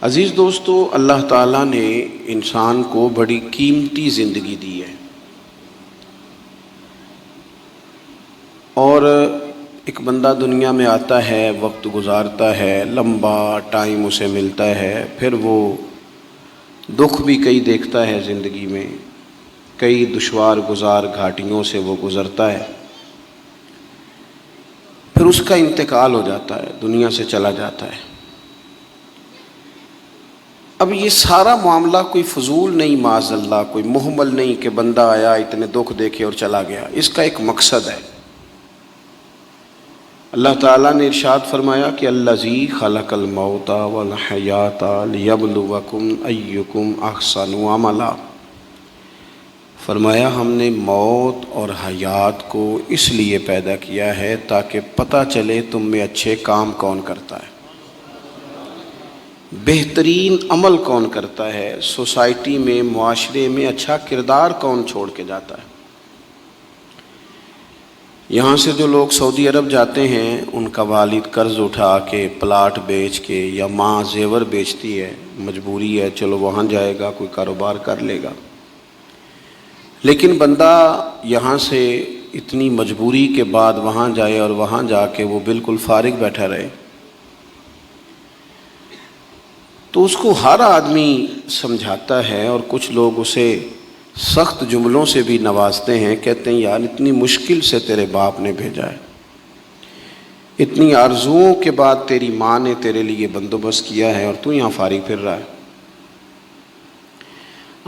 عزیز دوستو، اللہ تعالیٰ نے انسان کو بڑی قیمتی زندگی دی ہے، اور ایک بندہ دنیا میں آتا ہے، وقت گزارتا ہے، لمبا ٹائم اسے ملتا ہے، پھر وہ دکھ بھی کئی دیکھتا ہے زندگی میں، کئی دشوار گزار گھاٹیوں سے وہ گزرتا ہے، پھر اس کا انتقال ہو جاتا ہے، دنیا سے چلا جاتا ہے۔ اب یہ سارا معاملہ کوئی فضول نہیں، معاذ اللہ کوئی مہمل نہیں کہ بندہ آیا اتنے دکھ دیکھے اور چلا گیا، اس کا ایک مقصد ہے۔ اللہ تعالیٰ نے ارشاد فرمایا کہ الذی خلق الموت والحیات لیبلوکم ایکم احسن عملا، فرمایا ہم نے موت اور حیات کو اس لیے پیدا کیا ہے تاکہ پتہ چلے تم میں اچھے کام کون کرتا ہے، بہترین عمل کون کرتا ہے، سوسائٹی میں، معاشرے میں اچھا کردار کون چھوڑ کے جاتا ہے۔ یہاں سے جو لوگ سعودی عرب جاتے ہیں، ان کا والد قرض اٹھا کے، پلاٹ بیچ کے، یا ماں زیور بیچتی ہے، مجبوری ہے، چلو وہاں جائے گا، کوئی کاروبار کر لے گا، لیکن بندہ یہاں سے اتنی مجبوری کے بعد وہاں جائے اور وہاں جا کے وہ بالکل فارغ بیٹھا رہے، تو اس کو ہر آدمی سمجھاتا ہے، اور کچھ لوگ اسے سخت جملوں سے بھی نوازتے ہیں، کہتے ہیں یار اتنی مشکل سے تیرے باپ نے بھیجا ہے، اتنی آرزوؤں کے بعد تیری ماں نے تیرے لیے بندوبست کیا ہے اور تو یہاں فارغ پھر رہا ہے۔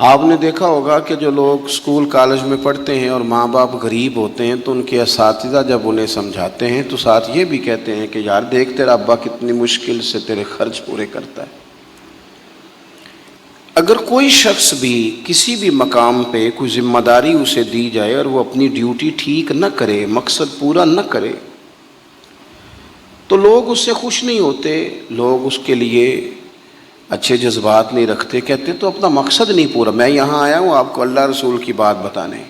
آپ نے دیکھا ہوگا کہ جو لوگ اسکول کالج میں پڑھتے ہیں اور ماں باپ غریب ہوتے ہیں تو ان کے اساتذہ جب انہیں سمجھاتے ہیں تو ساتھ یہ بھی کہتے ہیں کہ یار دیکھ تیرا ابا کتنی مشکل سے تیرے خرچ پورے کرتا ہے۔ اگر کوئی شخص بھی کسی بھی مقام پہ کوئی ذمہ داری اسے دی جائے اور وہ اپنی ڈیوٹی ٹھیک نہ کرے، مقصد پورا نہ کرے، تو لوگ اس سے خوش نہیں ہوتے، لوگ اس کے لیے اچھے جذبات نہیں رکھتے، کہتے تو اپنا مقصد نہیں پورا، میں یہاں آیا ہوں آپ کو اللہ رسول کی بات بتانے،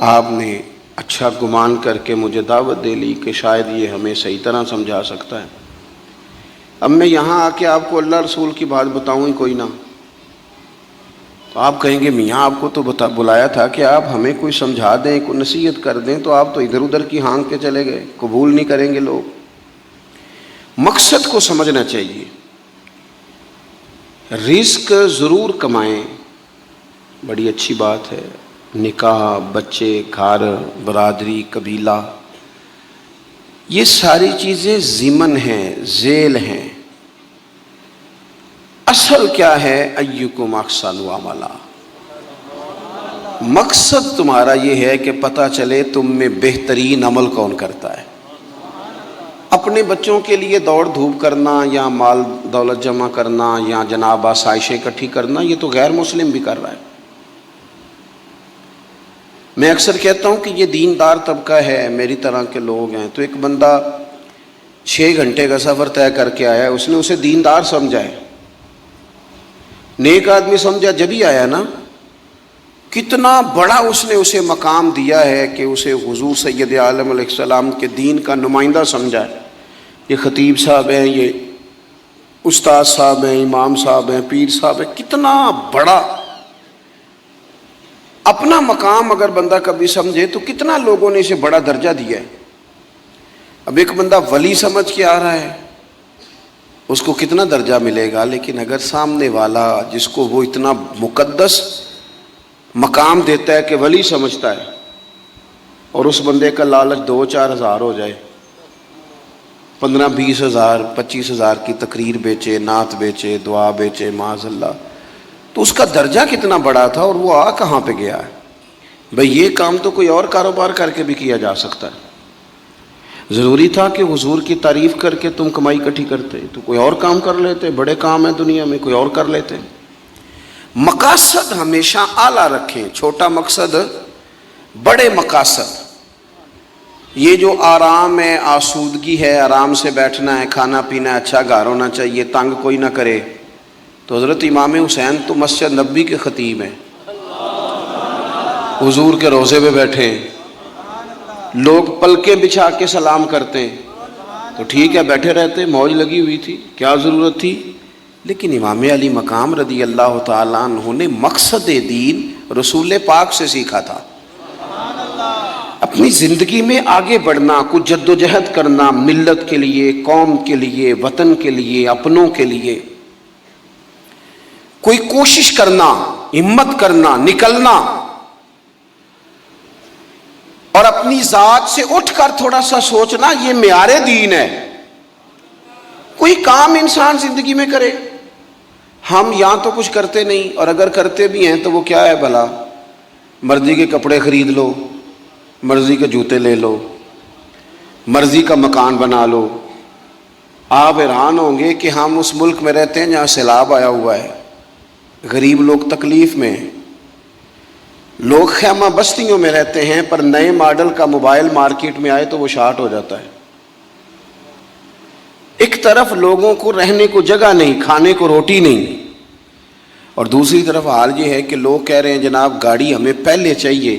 آپ نے اچھا گمان کر کے مجھے دعوت دے لی کہ شاید یہ ہمیں صحیح طرح سمجھا سکتا ہے، اب میں یہاں آ کے آپ کو اللہ رسول کی بات بتاؤں ہی کوئی نہ، تو آپ کہیں گے میاں آپ کو تو بلایا تھا کہ آپ ہمیں کوئی سمجھا دیں، کوئی نصیحت کر دیں، تو آپ تو ادھر ادھر کی ہانک کے چلے گئے، قبول نہیں کریں گے لوگ۔ مقصد کو سمجھنا چاہیے، رزق ضرور کمائیں، بڑی اچھی بات ہے، نکاح، بچے، گھر، برادری، قبیلہ، یہ ساری چیزیں ضمن ہیں، ذیل ہیں، اصل کیا ہے؟ ایکم احسن عملا، مقصد تمہارا یہ ہے کہ پتہ چلے تم میں بہترین عمل کون کرتا ہے۔ اپنے بچوں کے لیے دوڑ دھوپ کرنا یا مال دولت جمع کرنا یا جناب آسائشیں اکٹھی کرنا، یہ تو غیر مسلم بھی کر رہا ہے۔ میں اکثر کہتا ہوں کہ یہ دیندار طبقہ ہے، میری طرح کے لوگ ہیں، تو ایک بندہ 6 گھنٹے کا سفر طے کر کے آیا ہے، اس نے اسے دیندار سمجھا ہے، نیک آدمی سمجھا جبھی آیا نا، کتنا بڑا اس نے اسے مقام دیا ہے کہ اسے حضور سید عالم علیہ السلام کے دین کا نمائندہ سمجھا ہے۔ یہ خطیب صاحب ہیں، یہ استاد صاحب ہیں، امام صاحب ہیں، پیر صاحب ہیں، کتنا بڑا اپنا مقام اگر بندہ کبھی سمجھے تو کتنا لوگوں نے اسے بڑا درجہ دیا ہے۔ اب ایک بندہ ولی سمجھ کے آ رہا ہے، اس کو کتنا درجہ ملے گا، لیکن اگر سامنے والا جس کو وہ اتنا مقدس مقام دیتا ہے کہ ولی سمجھتا ہے، اور اس بندے کا لالچ 2-4 ہزار ہو جائے، 15-20 ہزار 25 ہزار کی تقریر بیچے، نعت بیچے، دعا بیچے، معاذ اللہ، تو اس کا درجہ کتنا بڑا تھا اور وہ کہاں پہ گیا ہے؟ بھئی یہ کام تو کوئی اور کاروبار کر کے بھی کیا جا سکتا ہے، ضروری تھا کہ حضور کی تعریف کر کے تم کمائی اکٹھی کرتے تو کوئی اور کام کر لیتے، بڑے کام ہیں دنیا میں، کوئی اور کر لیتے۔ مقاصد ہمیشہ اعلیٰ رکھیں، چھوٹا مقصد، بڑے مقاصد۔ یہ جو آرام ہے، آسودگی ہے، آرام سے بیٹھنا ہے، کھانا پینا ہے، اچھا گھر ہونا چاہیے، تنگ کوئی نہ کرے، تو حضرت امام حسین تو مسجد نبوی کے خطیب ہیں، حضور کے روضے پہ بیٹھے ہیں، لوگ پلکیں بچھا کے سلام کرتے ہیں، تو ٹھیک ہے بیٹھے رہتے، موج لگی ہوئی تھی، کیا ضرورت تھی لیکن امام علی مقام رضی اللہ تعالیٰ عنہ نے مقصد دین رسول پاک سے سیکھا تھا. اپنی زندگی میں آگے بڑھنا، کچھ جد و جہد کرنا، ملت کے لیے، قوم کے لیے، وطن کے لیے، اپنوں کے لیے کوئی کوشش کرنا، ہمت کرنا، نکلنا، اور اپنی ذات سے اٹھ کر تھوڑا سا سوچنا، یہ معیار دین ہے. کوئی کام انسان زندگی میں کرے. ہم یہاں تو کچھ کرتے نہیں، اور اگر کرتے بھی ہیں تو وہ کیا ہے بھلا؟ مرضی کے کپڑے خرید لو، مرضی کے جوتے لے لو، مرضی کا مکان بنا لو. آپ حیران ہوں گے کہ ہم اس ملک میں رہتے ہیں جہاں سیلاب آیا ہوا ہے، غریب لوگ تکلیف میں ہیں، لوگ خیمہ بستیوں میں رہتے ہیں، پر نئے ماڈل کا موبائل مارکیٹ میں آئے تو وہ شارٹ ہو جاتا ہے. ایک طرف لوگوں کو رہنے کو جگہ نہیں، کھانے کو روٹی نہیں، اور دوسری طرف حال یہ ہے کہ لوگ کہہ رہے ہیں جناب گاڑی ہمیں پہلے چاہیے،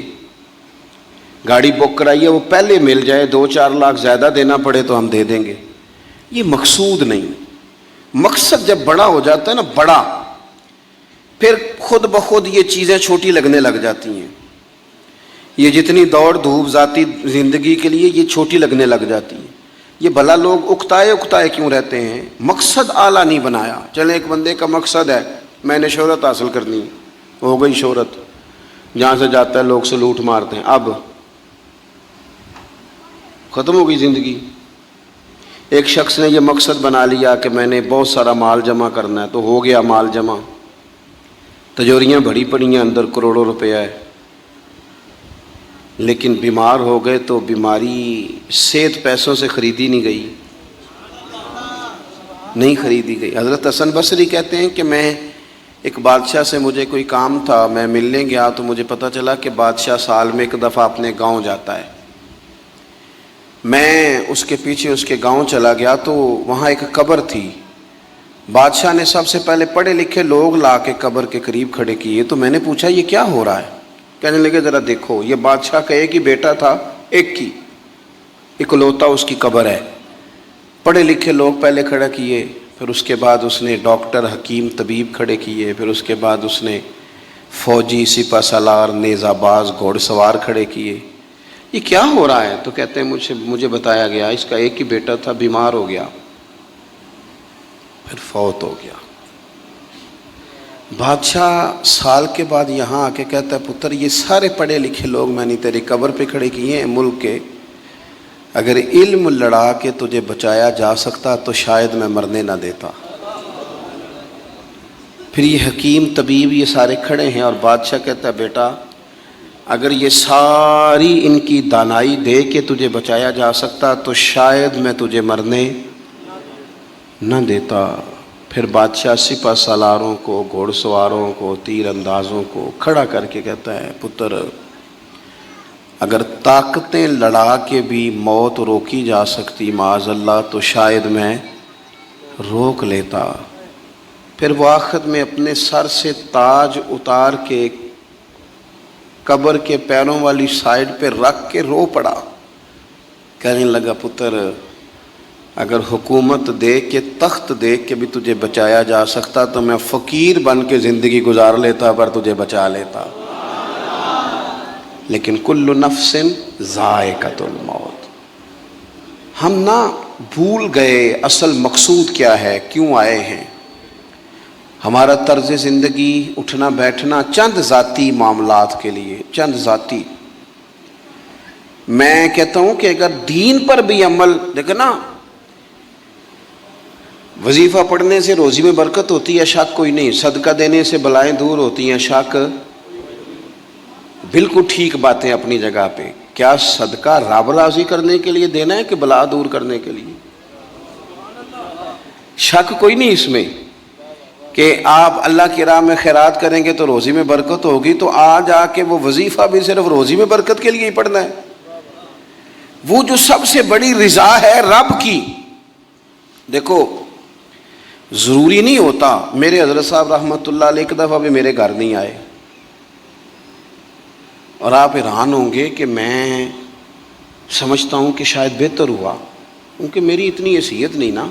گاڑی بک کرائیے، وہ پہلے مل جائے، 2-4 لاکھ زیادہ دینا پڑے تو ہم دے دیں گے. یہ مقصود نہیں. مقصد جب بڑا ہو جاتا ہے نا، بڑا، پھر خود بخود یہ چیزیں چھوٹی لگنے لگ جاتی ہیں. یہ جتنی دوڑ دھوپ ذاتی زندگی کے لیے یہ چھوٹی لگنے لگ جاتی ہیں. یہ بھلا لوگ اکتائے کیوں رہتے ہیں؟ مقصد اعلیٰ نہیں بنایا. چلے ایک بندے کا مقصد ہے میں نے شہرت حاصل کرنی ہے، ہو گئی شہرت، جہاں سے جاتا ہے لوگ سلوٹ مارتے ہیں، اب ختم ہو گئی زندگی. ایک شخص نے یہ مقصد بنا لیا کہ میں نے بہت سارا مال جمع کرنا ہے، تو ہو گیا مال جمع، تجوریاں بھری پڑی ہیں، اندر کروڑوں روپیہ ہے، لیکن بیمار ہو گئے تو بیماری صحت پیسوں سے خریدی نہیں گئی، نہیں خریدی گئی. حضرت حسن بصری کہتے ہیں کہ میں ایک بادشاہ سے مجھے کوئی کام تھا، میں ملنے گیا تو مجھے پتہ چلا کہ بادشاہ سال میں ایک دفعہ اپنے گاؤں جاتا ہے. میں اس کے پیچھے اس کے گاؤں چلا گیا تو وہاں ایک قبر تھی. بادشاہ نے سب سے پہلے پڑھے لکھے لوگ لا کے قبر کے قریب کھڑے کیے. تو میں نے پوچھا یہ کیا ہو رہا ہے؟ کہنے لگے ذرا دیکھو، یہ بادشاہ کا ایک ہی بیٹا تھا، ایک کی اکلوتا اس کی قبر ہے. پڑھے لکھے لوگ پہلے کھڑا کیے، پھر اس کے بعد اس نے ڈاکٹر، حکیم، طبیب کھڑے کیے، پھر اس کے بعد اس نے فوجی، سپہ سالار، نیزہ باز، گھوڑ سوار کھڑے کیے. یہ کیا ہو رہا ہے؟ تو کہتے ہیں مجھے بتایا گیا اس کا ایک ہی بیٹا تھا، بیمار ہو گیا، پھر فوت ہو گیا. بادشاہ سال کے بعد یہاں آ کے کہتا ہے پتر یہ سارے پڑھے لکھے لوگ میں نے تیری قبر پہ کھڑے کیے ہیں ملک کے، اگر علم لڑا کے تجھے بچایا جا سکتا تو شاید میں مرنے نہ دیتا. پھر یہ حکیم طبیب یہ سارے کھڑے ہیں، اور بادشاہ کہتا ہے بیٹا اگر یہ ساری ان کی دانائی دے کے تجھے بچایا جا سکتا تو شاید میں تجھے مرنے نہ دیتا. پھر بادشاہ سپہ سالاروں کو، گھوڑ سواروں کو، تیر اندازوں کو کھڑا کر کے کہتا ہے پتر اگر طاقتیں لڑا کے بھی موت روکی جا سکتی معاذ اللہ تو شاید میں روک لیتا. پھر وہ آخر میں اپنے سر سے تاج اتار کے قبر کے پیروں والی سائڈ پہ رکھ کے رو پڑا. کہنے لگا پتر اگر حکومت دے کے، تخت دے کے بھی تجھے بچایا جا سکتا تو میں فقیر بن کے زندگی گزار لیتا پر تجھے بچا لیتا. لیکن کل نفس ذائقۃ الموت. ہم نہ بھول گئے اصل مقصود کیا ہے، کیوں آئے ہیں. ہمارا طرز زندگی، اٹھنا بیٹھنا چند ذاتی معاملات کے لیے، چند ذاتی. میں کہتا ہوں کہ اگر دین پر بھی عمل، دیکھو نا وظیفہ پڑھنے سے روزی میں برکت ہوتی ہے، شک کوئی نہیں. صدقہ دینے سے بلائیں دور ہوتی ہیں، شک بالکل ٹھیک باتیں اپنی جگہ پہ. کیا صدقہ رب راضی کرنے کے لیے دینا ہے کہ بلا دور کرنے کے لیے؟ شک کوئی نہیں اس میں کہ آپ اللہ کی راہ میں خیرات کریں گے تو روزی میں برکت ہوگی. تو آج آ کے وہ وظیفہ بھی صرف روزی میں برکت کے لیے ہی پڑھنا ہے. وہ جو سب سے بڑی رضا ہے رب کی. دیکھو ضروری نہیں ہوتا. میرے حضرت صاحب رحمۃ اللہ علیہ ایک دفعہ بھی میرے گھر نہیں آئے، اور آپ حیران ہوں گے کہ میں سمجھتا ہوں کہ شاید بہتر ہوا، کیونکہ میری اتنی حیثیت نہیں نا،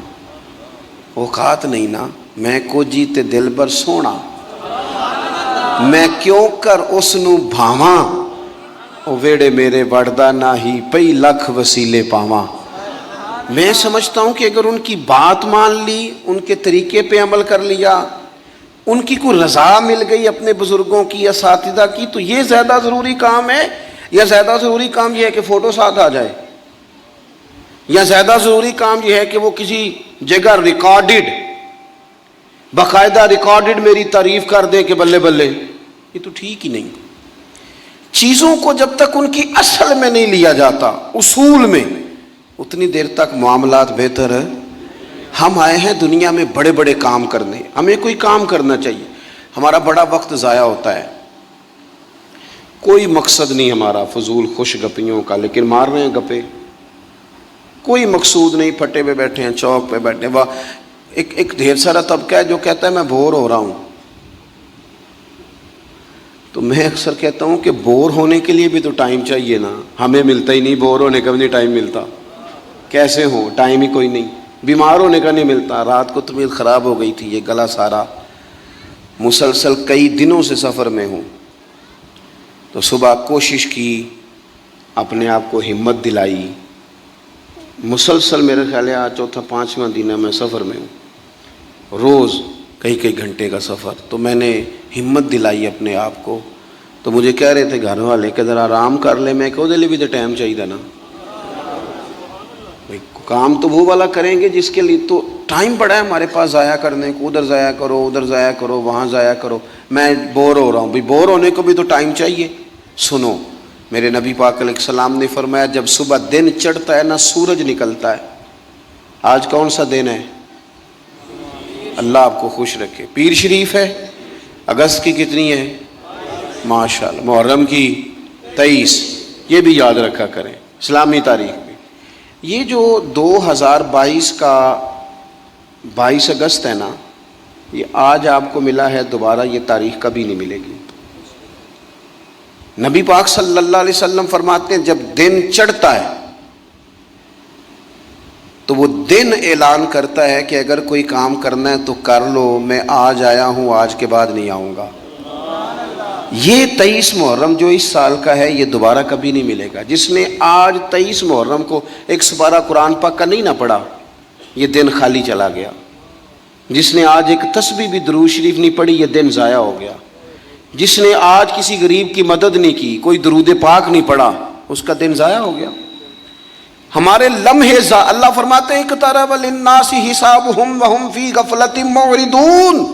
اوقات نہیں نا. میں کو جیتے دل بر سونا، میں کیوں کر اس نو بھاواں، او ویڑے میرے وڑدا نہ ہی پئی لکھ وسیلے پاواں۔ میں سمجھتا ہوں کہ اگر ان کی بات مان لی، ان کے طریقے پہ عمل کر لیا، ان کی کوئی رضا مل گئی اپنے بزرگوں کی، اساتذہ کی، تو یہ زیادہ ضروری کام ہے، یا زیادہ ضروری کام یہ ہے کہ فوٹو ساتھ آ جائے، یا زیادہ ضروری کام یہ ہے کہ وہ کسی جگہ ریکارڈڈ، باقاعدہ ریکارڈڈ میری تعریف کر دے کہ بلے بلے؟ یہ تو ٹھیک ہی نہیں۔ چیزوں کو جب تک ان کی اصل میں نہیں لیا جاتا، اصول میں، اتنی دیر تک معاملات بہتر ہے۔ ہم آئے ہیں دنیا میں بڑے بڑے کام کرنے، ہمیں کوئی کام کرنا چاہیے، ہمارا بڑا وقت ضائع ہوتا ہے، کوئی مقصد نہیں ہمارا فضول خوش گپیوں کا، لیکن مار رہے ہیں گپے، کوئی مقصود نہیں، پھٹے پہ بیٹھے ہیں، چوک پہ بیٹھے ہیں۔ ایک ڈھیر سارا طبقہ ہے جو کہتا ہے میں بور ہو رہا ہوں، تو میں اکثر کہتا ہوں کہ بور ہونے کے لیے بھی تو ٹائم چاہیے نا، ہمیں ملتا ہی نہیں، بور ہونے کا بھی نہیں ٹائم ملتا، کیسے ہو، ٹائم ہی کوئی نہیں، بیمار ہونے کا نہیں ملتا، رات کو طبیعت خراب ہو گئی تھی، یہ گلا سارا، مسلسل کئی دنوں سے سفر میں ہوں، تو صبح کوشش کی، اپنے آپ کو ہمت دلائی، مسلسل میرے خیال ہے آج چوتھا پانچواں دن ہے میں سفر میں ہوں، روز کئی گھنٹے کا سفر، تو میں نے ہمت دلائی اپنے آپ کو، تو مجھے کہہ رہے تھے گھر والے کہ ذرا آرام کر لے، میں کہو دے لے بھی تو ٹائم چاہیے نا، کام تو وہ والا کریں گے جس کے لیے تو ٹائم پڑا ہے ہمارے پاس ضائع کرنے کو، ادھر ضائع کرو، ادھر ضائع کرو، وہاں ضائع کرو، میں بور ہو رہا ہوں، بھائی بور ہونے کو بھی تو ٹائم چاہیے۔ سنو، میرے نبی پاک علیہ السلام نے فرمایا جب صبح دن چڑھتا ہے نا سورج نکلتا ہے، آج کون سا دن ہے؟ اللہ آپ کو خوش رکھے، پیر شریف ہے، اگست کی کتنی ہے؟ ماشاءاللہ، محرم کی 23، یہ بھی یاد رکھا کریں اسلامی تاریخ میں۔ یہ جو 2022 کا 22 اگست ہے نا، یہ آج آپ کو ملا ہے، دوبارہ یہ تاریخ کبھی نہیں ملے گی۔ نبی پاک صلی اللہ علیہ وسلم فرماتے ہیں جب دن چڑھتا ہے تو وہ دن اعلان کرتا ہے کہ اگر کوئی کام کرنا ہے تو کر لو، میں آج آیا ہوں، آج کے بعد نہیں آؤں گا۔ یہ 23 محرم جو اس سال کا ہے یہ دوبارہ کبھی نہیں ملے گا۔ جس نے آج 23 محرم کو ایک سپارہ قرآن پاک کا نہیں نہ پڑھا، یہ دن خالی چلا گیا۔ جس نے آج ایک تسبیح بھی درود شریف نہیں پڑھی، یہ دن ضائع ہو گیا۔ جس نے آج کسی غریب کی مدد نہیں کی، کوئی درود پاک نہیں پڑھا، اس کا دن ضائع ہو گیا۔ ہمارے لمحے اللہ فرماتے ہیں اقترب للناس حسابهم وهم فی غفلۃ معرضون،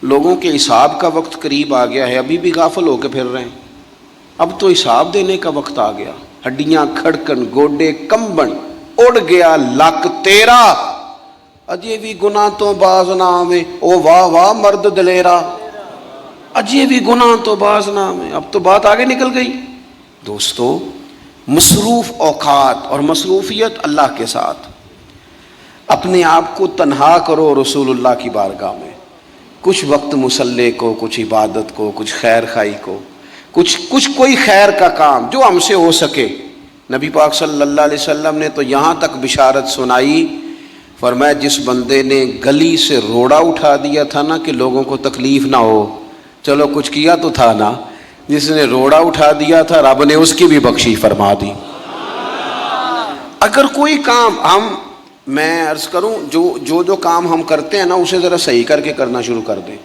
لوگوں کے حساب کا وقت قریب آ گیا ہے، ابھی بھی غافل ہو کے پھر رہے ہیں۔ اب تو حساب دینے کا وقت آ گیا، ہڈیاں کھڑکن، گوڈے کمبن، اڑ گیا لک تیرا، اجے بھی گناہ تو باز نہ آوے، او واہ واہ مرد دلیرا، اجے بھی گناہ تو باز نہ آوے۔ اب تو بات آگے نکل گئی۔ دوستو، مصروف اوقات اور مصروفیت اللہ کے ساتھ، اپنے آپ کو تنہا کرو رسول اللہ کی بارگاہ میں، کچھ وقت مصلی کو، کچھ عبادت کو، کچھ خیر خائی کو، کچھ کوئی خیر کا کام جو ہم سے ہو سکے۔ نبی پاک صلی اللہ علیہ وسلم نے تو یہاں تک بشارت سنائی، فرمایا جس بندے نے گلی سے روڑا اٹھا دیا تھا نا کہ لوگوں کو تکلیف نہ ہو، چلو کچھ کیا تو تھا نا، جس نے روڑا اٹھا دیا تھا رب نے اس کی بھی بخشی فرما دی۔ اگر کوئی کام میں عرض کروں جو کام ہم کرتے ہیں نا اسے ذرا صحیح کر کے کرنا شروع کر دیں،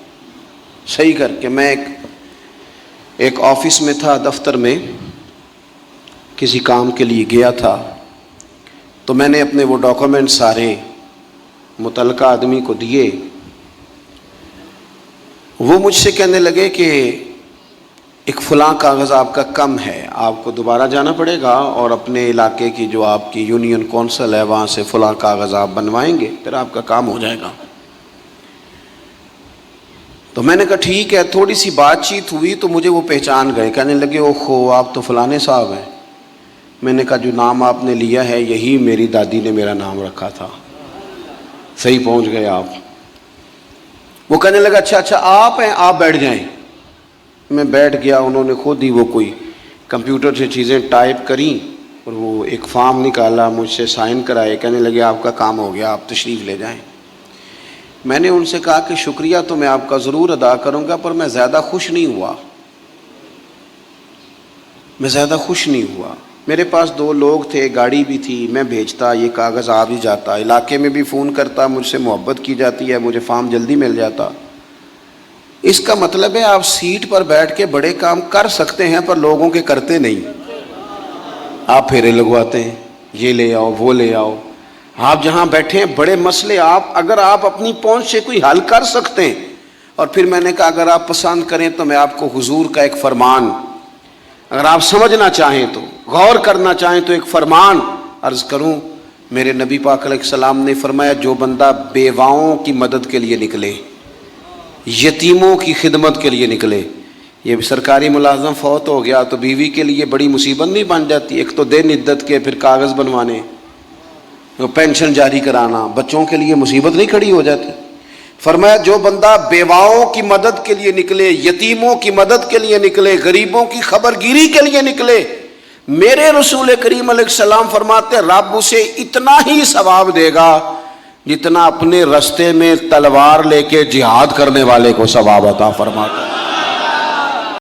صحیح کر کے۔ میں ایک آفس میں تھا، دفتر میں کسی کام کے لیے گیا تھا، تو میں نے اپنے وہ ڈاکومنٹ سارے متعلقہ آدمی کو دیے۔ وہ مجھ سے کہنے لگے کہ ایک فلاں کاغذ آپ کا کم ہے، آپ کو دوبارہ جانا پڑے گا اور اپنے علاقے کی جو آپ کی یونین کونسل ہے وہاں سے فلاں کاغذ آپ بنوائیں گے، پھر آپ کا کام ہو جائے گا۔ تو میں نے کہا ٹھیک ہے، تھوڑی سی بات چیت ہوئی تو مجھے وہ پہچان گئے، کہنے لگے اوہو آپ تو فلانے صاحب ہیں۔ میں نے کہا جو نام آپ نے لیا ہے یہی میری دادی نے میرا نام رکھا تھا، صحیح پہنچ گئے آپ۔ وہ کہنے لگا اچھا آپ ہیں، آپ بیٹھ جائیں۔ میں بیٹھ گیا، انہوں نے خود ہی وہ کوئی کمپیوٹر سے چیزیں ٹائپ کریں اور وہ ایک فارم نکالا، مجھ سے سائن کرائے، کہنے لگے آپ کا کام ہو گیا، آپ تشریف لے جائیں۔ میں نے ان سے کہا کہ شکریہ تو میں آپ کا ضرور ادا کروں گا، پر میں زیادہ خوش نہیں ہوا، میں زیادہ خوش نہیں ہوا۔ میرے پاس 2 لوگ تھے، گاڑی بھی تھی، میں بھیجتا، یہ کاغذ آ بھی جاتا، علاقے میں بھی فون کرتا، مجھ سے محبت کی جاتی ہے، مجھے فارم جلدی مل جاتا۔ اس کا مطلب ہے آپ سیٹ پر بیٹھ کے بڑے کام کر سکتے ہیں پر لوگوں کے کرتے نہیں۔ آپ پھیرے لگواتے ہیں، یہ لے آؤ وہ لے آؤ۔ آپ جہاں بیٹھے ہیں بڑے مسئلے اگر آپ اپنی پہنچ سے کوئی حل کر سکتے ہیں۔ اور پھر میں نے کہا اگر آپ پسند کریں تو میں آپ کو حضور کا ایک فرمان، اگر آپ سمجھنا چاہیں تو، غور کرنا چاہیں تو ایک فرمان عرض کروں۔ میرے نبی پاک علیہ السلام نے فرمایا جو بندہ بیواؤں کی مدد کے لیے نکلے، یتیموں کی خدمت کے لیے نکلے، یہ سرکاری ملازم فوت ہو گیا تو بیوی کے لیے بڑی مصیبت نہیں بن جاتی؟ ایک تو دن عدت کے، پھر کاغذ بنوانے، پینشن جاری کرانا، بچوں کے لیے مصیبت نہیں کھڑی ہو جاتی؟ فرمایا جو بندہ بیواؤں کی مدد کے لیے نکلے، یتیموں کی مدد کے لیے نکلے، غریبوں کی خبر گیری کے لیے نکلے، میرے رسول کریم علیہ السلام فرماتے رب اسے اتنا ہی ثواب دے گا جتنا اپنے رستے میں تلوار لے کے جہاد کرنے والے کو ثواب عطا فرماتا ہے۔